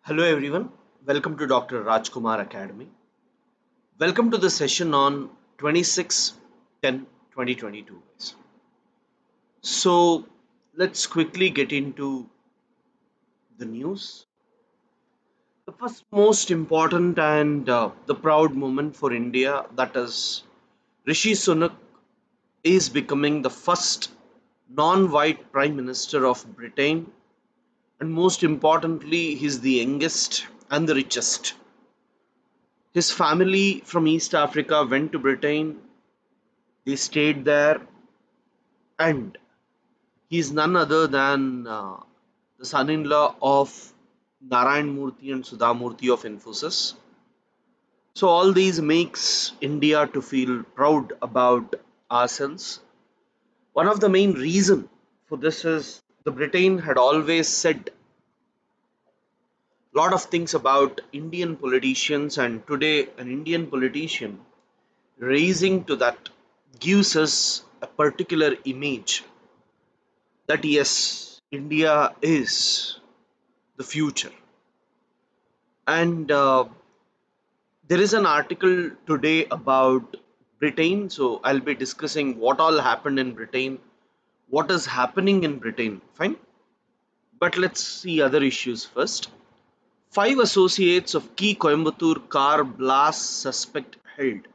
Hello everyone, welcome to Dr. Rajkumar Academy. Welcome to the session on 26/10/2022, guys. So let's quickly get into the news. The first most important and the proud moment for India, that is Rishi Sunak is becoming the first non-white Prime Minister of Britain, and most importantly, he's the youngest and the richest. His family from East Africa went to Britain. They stayed there, and he's none other than the son-in-law of Narayan Murthy and Sudha Murthy of Infosys. So all these makes India to feel proud about ourselves. One of the main reason for this is the Britain had always said a lot of things about Indian politicians, and today an Indian politician raising to that gives us a particular image that yes, India is the future. And there is an article today about Britain, so I'll be discussing what all happened in Britain, what is happening in Britain. Fine, but let's see other issues first. Five associates of key Coimbatore car blast suspect held.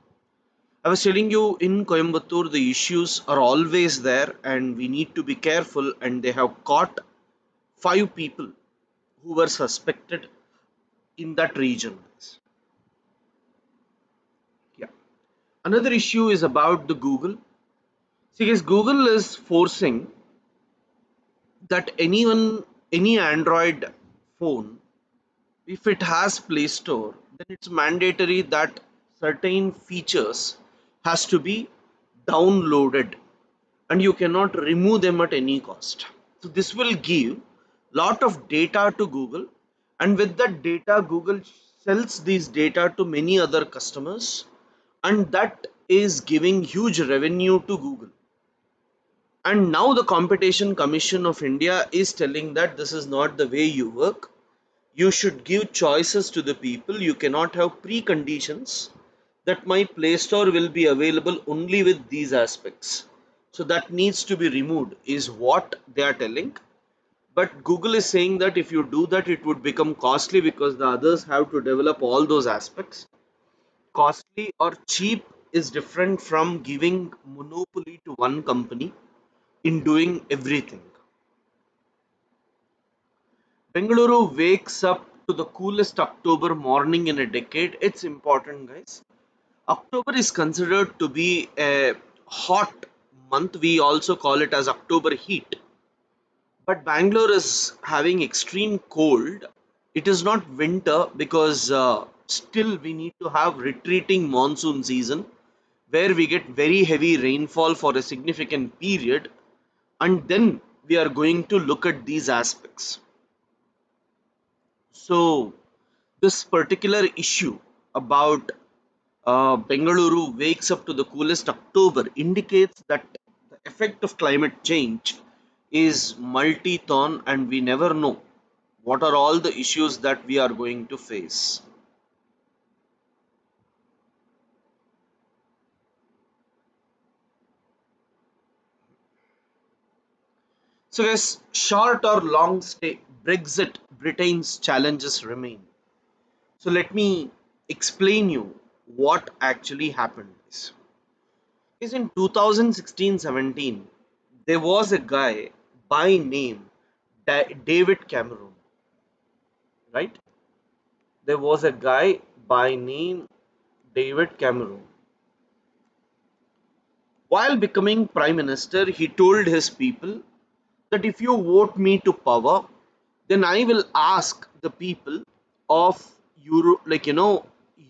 I was telling you in Coimbatore the issues are always there and we need to be careful, and they have caught five people who were suspected in that region. Yeah. Another issue is about the Google. See, guys, Google is forcing that any Android phone, if it has Play Store, then it's mandatory that certain features has to be downloaded, and you cannot remove them at any cost. So this will give lot of data to Google, and with that data, Google sells these data to many other customers, and that is giving huge revenue to Google. And now the Competition Commission of India is telling that this is not the way you work. You should give choices to the people. You cannot have preconditions that my Play Store will be available only with these aspects. So that needs to be removed, is what they are telling. But Google is saying that if you do that, it would become costly because the others have to develop all those aspects. Costly or cheap is different from giving monopoly to one company in doing everything. Bengaluru wakes up to the coolest October morning in a decade. It's important, guys. October is considered to be a hot month. We also call it as October heat. But Bangalore is having extreme cold. It is not winter because still we need to have retreating monsoon season where we get very heavy rainfall for a significant period, and then we are going to look at these aspects. So this particular issue about Bengaluru wakes up to the coolest October indicates that the effect of climate change is multi-ton, and we never know what are all the issues that we are going to face. So guys, short or long stay Brexit, Britain's challenges remain. So let me explain you what actually happened. Is in 2016-17 there was a guy by name David Cameron, right? There was a guy by name David Cameron. While becoming prime minister, he told his people that if you vote me to power, then I will ask the people of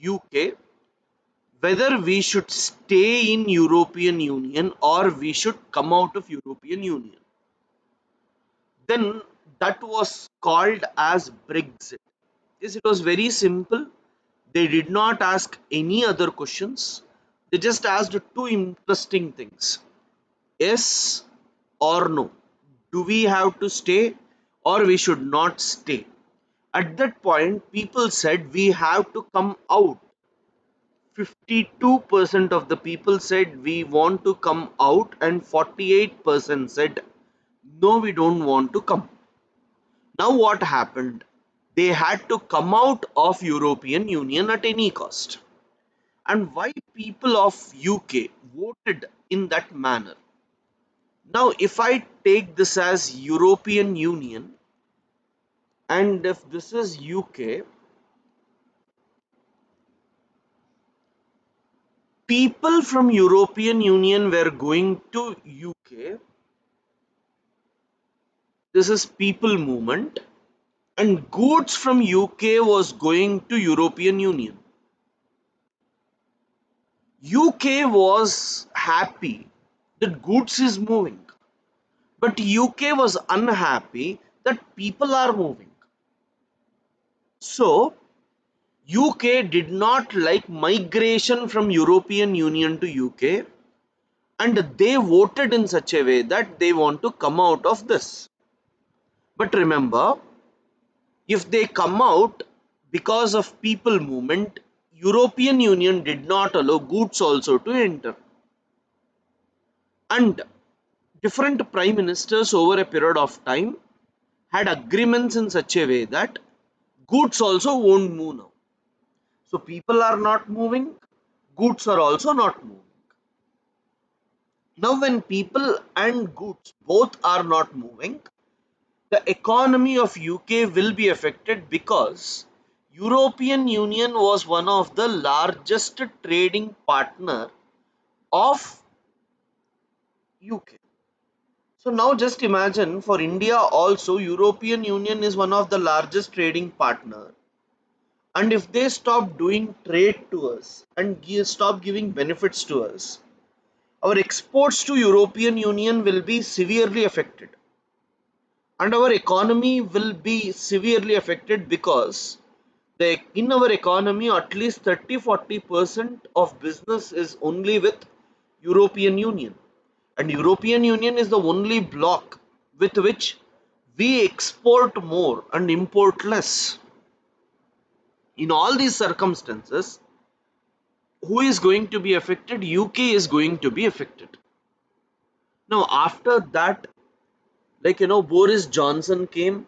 UK, whether we should stay in European Union or we should come out of European Union. Then that was called as Brexit. Yes, it was very simple. They did not ask any other questions. They just asked two interesting things: yes or no. Do we have to stay or we should not stay? At that point, people said we have to come out. 52% of the people said we want to come out, and 48% said no, we don't want to come. Now what happened? They had to come out of European Union at any cost. And why people of UK voted in that manner? Now if I take this as European Union, and if this is UK, people from European Union were going to UK. This is people movement, and goods from UK was going to European Union. UK was happy that goods is moving, but UK was unhappy that people are moving. So UK did not like migration from European Union to UK, and they voted in such a way that they want to come out of this. But remember, if they come out because of people movement, European Union did not allow goods also to enter. And different prime ministers over a period of time had agreements in such a way that goods also won't move now. So people are not moving, goods are also not moving. Now when people and goods both are not moving, the economy of UK will be affected because European Union was one of the largest trading partner of UK. So now just imagine, for India also European Union is one of the largest trading partner, and if they stop doing trade to us and stop giving benefits to us, our exports to European Union will be severely affected, and our economy will be severely affected because in our economy at least 30–40% of business is only with European Union, and European Union is the only bloc with which we export more and import less. In all these circumstances, who is going to be affected? UK is going to be affected. Now after that, Boris Johnson came.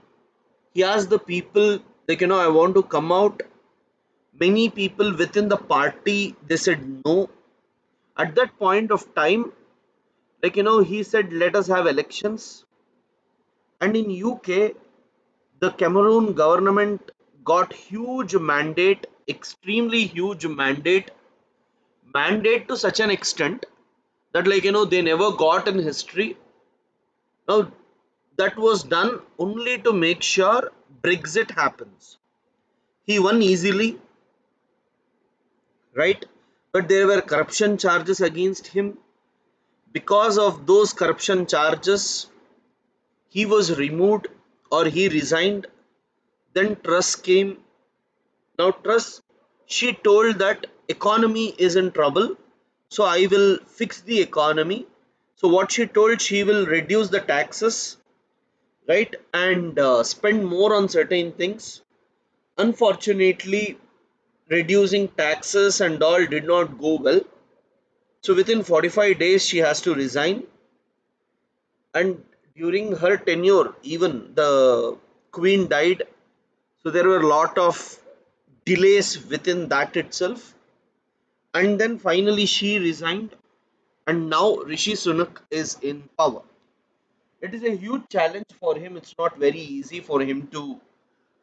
He asked the people, I want to come out. Many people within the party, they said no. At that point of time, he said let us have elections. And in UK, the Cameroon government got huge mandate, extremely huge mandate to such an extent that they never got in history. Now that was done only to make sure Brexit happens. He won easily, right? But there were corruption charges against him. Because of those corruption charges, he was removed or he resigned. Then Truss came. Now Truss, she told that economy is in trouble, so I will fix the economy. So what she told, she will reduce the taxes, right, and spend more on certain things. Unfortunately, reducing taxes and all did not go well. So within 45 days, she has to resign. And during her tenure, even the queen died. So there were a lot of delays within that itself. And then finally, she resigned. And now Rishi Sunak is in power. It is a huge challenge for him. It's not very easy for him to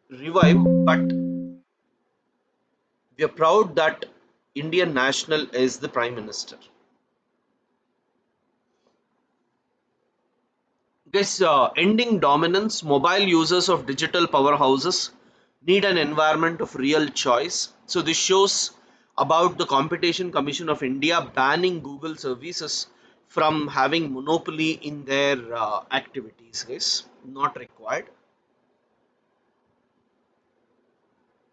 revive, but we are proud that Indian national is the prime minister. This ending dominance, mobile users of digital powerhouses need an environment of real choice. So this shows about the Competition Commission of India banning Google services from having monopoly in their activities. Guys, not required.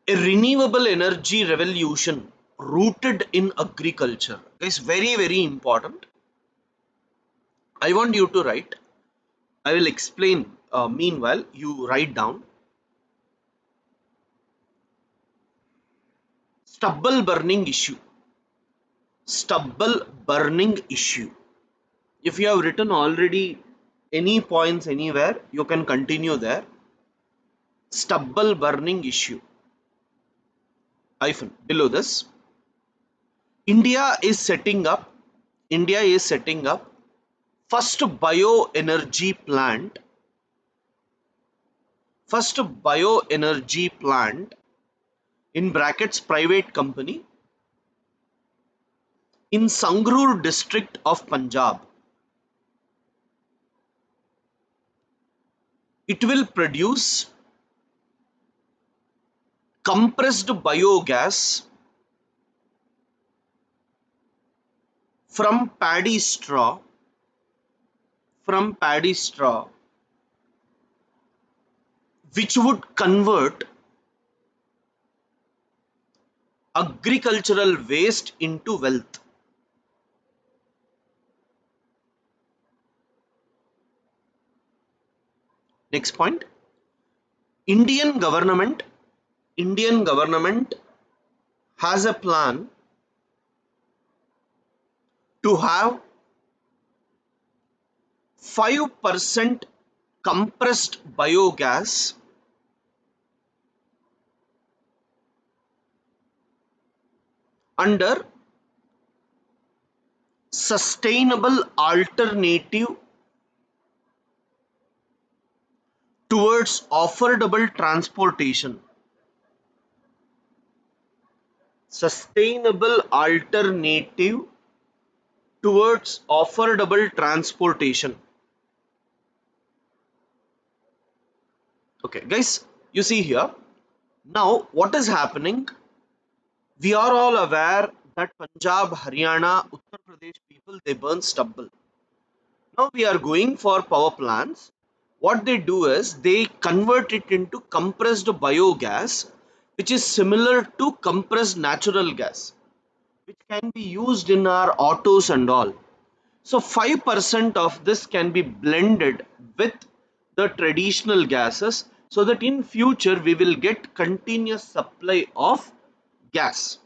A renewable energy revolution rooted in agriculture is very important. I want you to write. I will explain. Meanwhile, you write down. Stubble burning issue. Stubble burning issue. If you have written already any points anywhere, you can continue there. Stubble burning issue. Hyphen below this. India is setting up. India is setting up first bioenergy plant. First bioenergy plant in brackets private company in Sangrur district of Punjab. It will produce compressed biogas from paddy straw which would convert agricultural waste into wealth. Next point. Indian government has a plan to have 5% compressed biogas under sustainable alternative towards affordable transportation. Sustainable alternative towards affordable transportation. Okay, guys, you see here. Now, what is happening? We are all aware that Punjab, Haryana, Uttar Pradesh people they burn stubble. Now we are going for power plants. What they do is they convert it into compressed biogas, which is similar to compressed natural gas, which can be used in our autos and all. So 5% of this can be blended with the traditional gases so that in future we will get continuous supply of gas.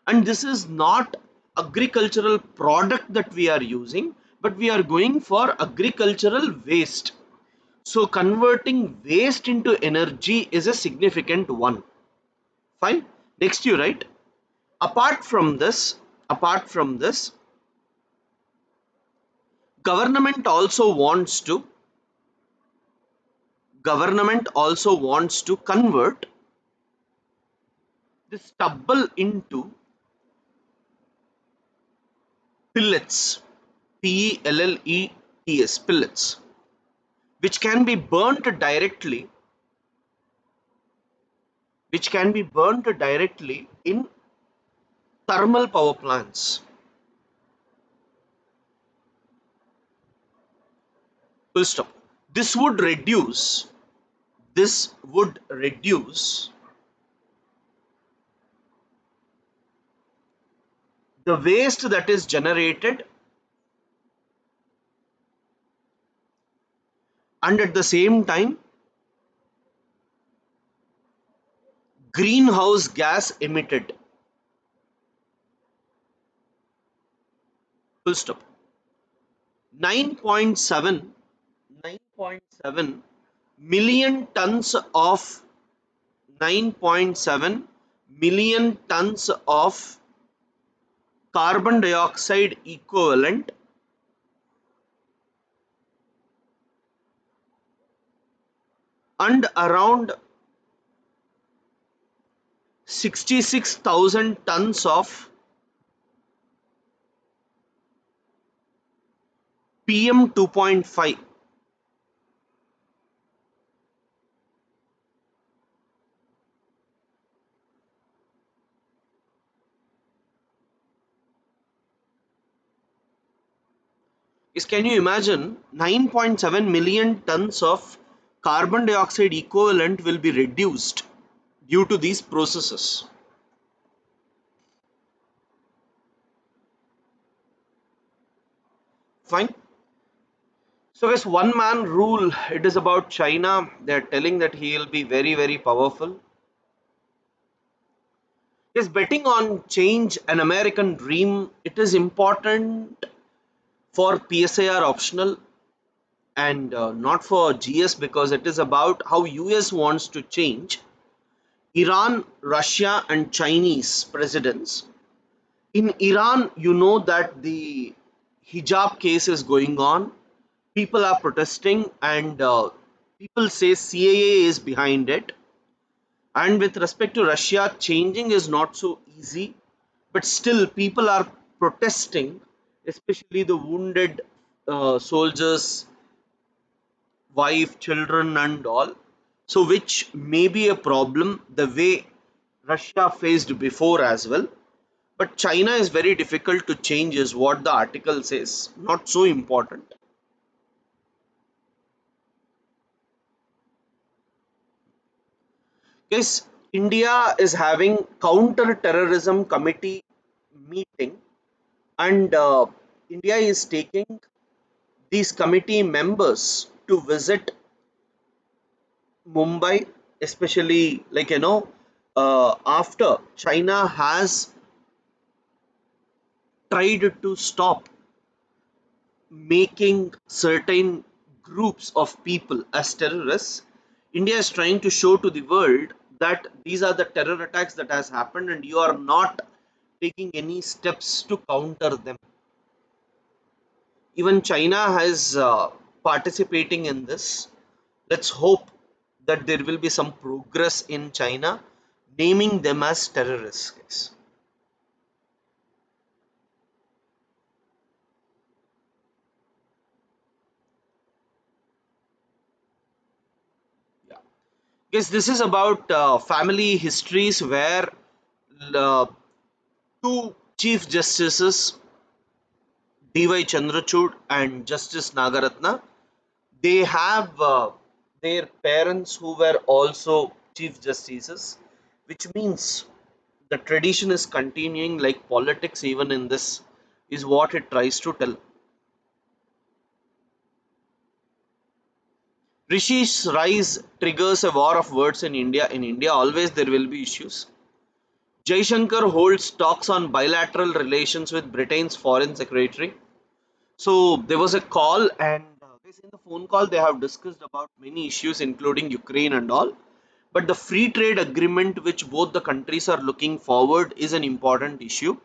And this is not agricultural product that we are using, but we are going for agricultural waste. So converting waste into energy is a significant one. Fine. Next you write, apart from this, government also wants to convert the stubble into pellets, pellets, pellets, which can be burnt directly in thermal power plants. Full stop. This would reduce the waste that is generated, and at the same time greenhouse gas emitted. Full stop. 9.7 million tons of 9.7 million tons of carbon dioxide equivalent and around 66,000 tons of PM 2.5. Can you imagine 9.7 million tons of carbon dioxide equivalent will be reduced due to these processes? Fine. So guys, one man rule, it is about China. They are telling that he will be very, very powerful. Yes, betting on change, an American dream, it is important for PSAR optional and not for GS because it is about how US wants to change Iran, Russia, and Chinese presidents. In Iran, you know that the hijab case is going on. People are protesting, and people say CAA is behind it. And with respect to Russia, changing is not so easy, but still people are protesting, especially the wounded soldiers, wife, children, and all. So, which may be a problem the way Russia faced before as well. But China is very difficult to change, is what the article says. Not so important. Guys, India is having counter-terrorism committee meeting, and India is taking these committee members to visit Mumbai, especially after China has tried to stop making certain groups of people as terrorists. India is trying to show to the world that these are the terror attacks that has happened and you are not taking any steps to counter them. Even China has participating in this. Let's hope that there will be some progress in China naming them as terrorists, guys. Yeah. Guys, this is about family histories where uh, two chief justices, D.Y. Chandrachud and Justice Nagaratna, they have their parents who were also chief justices, which means the tradition is continuing like politics even in this is what it tries to tell. Rishi's rise triggers a war of words in India. In India, always there will be issues. Jaishankar holds talks on bilateral relations with Britain's foreign secretary. So there was a call, and in the phone call they have discussed about many issues, including Ukraine and all. But the free trade agreement, which both the countries are looking forward, is an important issue.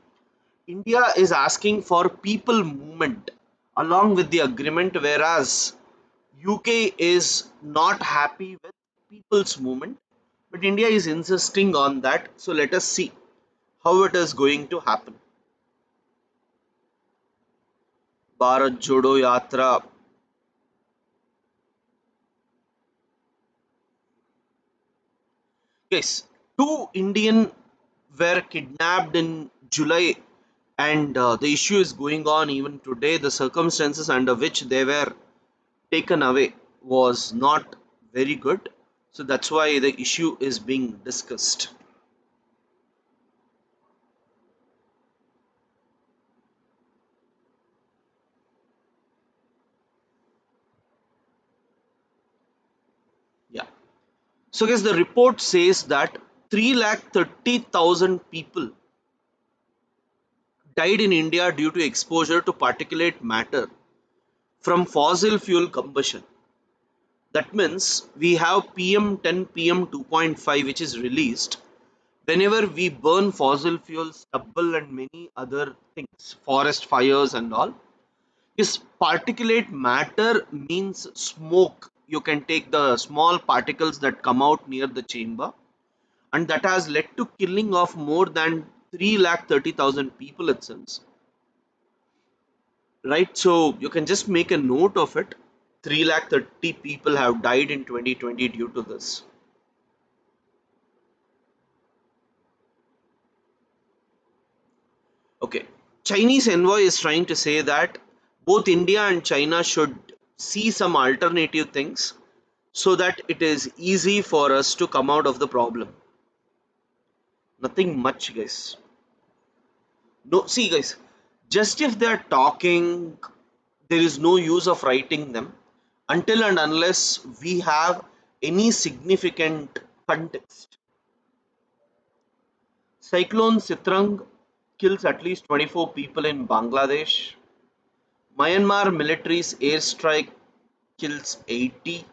India is asking for people movement along with the agreement, whereas UK is not happy with people's movement. But India is insisting on that. So let us see how it is going to happen. Bharat Jodo Yatra. Yes, two Indian were kidnapped in July, and the issue is going on even today. The circumstances under which they were taken away was not very good, so that's why the issue is being discussed. Yeah. So, guess the report says that 3,30,000 people died in India due to exposure to particulate matter from fossil fuel combustion. That means we have PM10, PM2.5, which is released whenever we burn fossil fuels, stubble, and many other things, forest fires, and all. Is particulate matter means smoke. You can take the small particles that come out near the chamber, and that has led to killing of more than 3,30,000 people, it seems. Right? So you can just make a note of it. 3,30,000 people have died in 2020 due to this. Okay. Chinese envoy is trying to say that both India and China should see some alternative things so that it is easy for us to come out of the problem. Nothing much, guys. No, see, guys, just if they are talking, there is no use of writing them until and unless we have any significant context. Cyclone Sitrang kills at least 24 people in Bangladesh. Myanmar military's airstrike kills 80.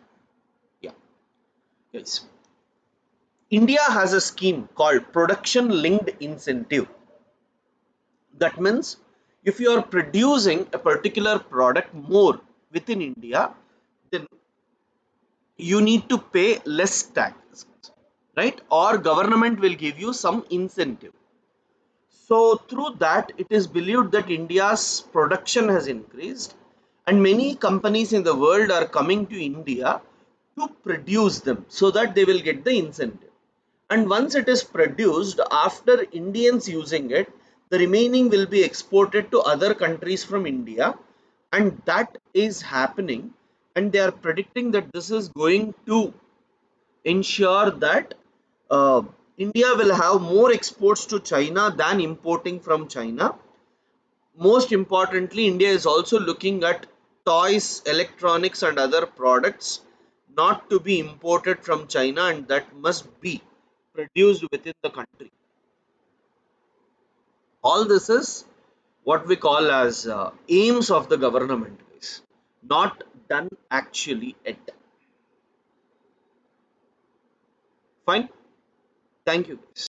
Yeah, guys. India has a scheme called production linked incentive. That means if you are producing a particular product more within India, then you need to pay less tax, right? Or government will give you some incentive. So through that, it is believed that India's production has increased, and many companies in the world are coming to India to produce them so that they will get the incentive. And once it is produced, after Indians using it, the remaining will be exported to other countries from India, and that is happening. And they are predicting that this is going to ensure that uh, India will have more exports to China than importing from China. Most importantly, India is also looking at toys, electronics, and other products not to be imported from China, and that must be produced within the country. All this is what we call as aims of the government, guys, not done actually yet. Fine. Thank you, guys.